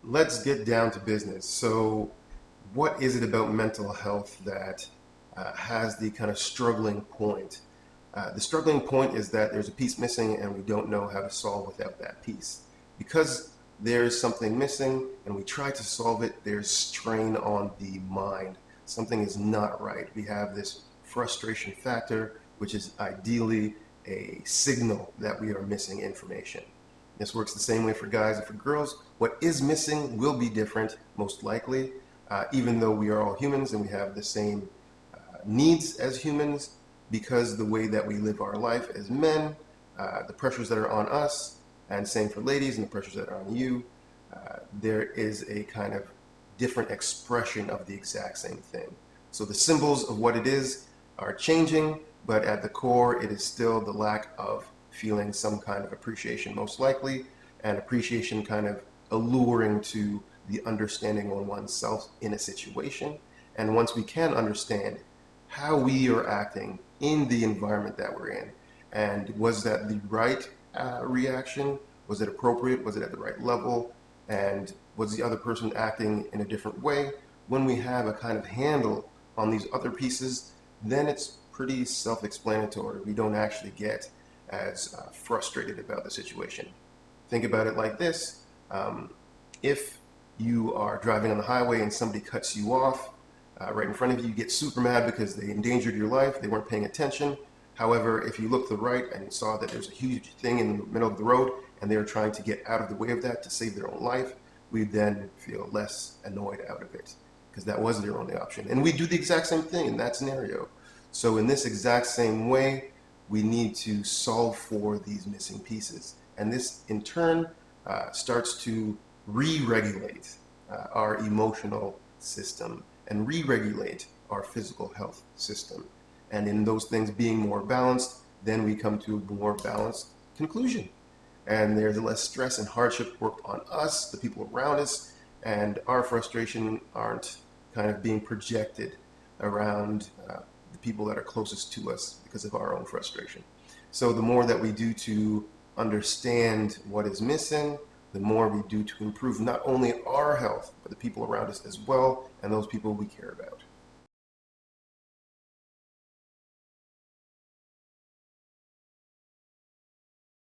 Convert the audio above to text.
let's get down to business. So, what is it about mental health that has the kind of struggling point? The struggling point is that there's a piece missing and we don't know how to solve without that piece. Because there's something missing and we try to solve it, there's strain on the mind. Something is not right. We have this frustration factor, which is ideally a signal that we are missing information. This works the same way for guys and for girls. What is missing will be different, most likely, even though we are all humans and we have the same needs as humans, because the way that we live our life as men, the pressures that are on us, and same for ladies and the pressures that are on you, there is a kind of different expression of the exact same thing. So the symbols of what it is are changing, but at the core, it is still the lack of feeling some kind of appreciation, most likely, and appreciation kind of alluring to the understanding on oneself in a situation. And once we can understand how we are acting in the environment that we're in, and was that the right reaction? Was it appropriate? Was it at the right level? And was the other person acting in a different way? When we have a kind of handle on these other pieces, then it's pretty self-explanatory. We don't actually get as frustrated about the situation. Think about it like this. If you are driving on the highway and somebody cuts you off right in front of you, you get super mad because they endangered your life, they weren't paying attention. However, if you look to the right and you saw that there's a huge thing in the middle of the road and they're trying to get out of the way of that to save their own life, we then feel less annoyed out of it because that was their only option. And we do the exact same thing in that scenario. So in this exact same way, we need to solve for these missing pieces. And this in turn starts to re-regulate our emotional system and re-regulate our physical health system. And in those things being more balanced, then we come to a more balanced conclusion. And there's less stress and hardship worked on us, the people around us, and our frustration aren't kind of being projected around the people that are closest to us because of our own frustration. So the more that we do to understand what is missing, the more we do to improve not only our health, but the people around us as well, and those people we care about.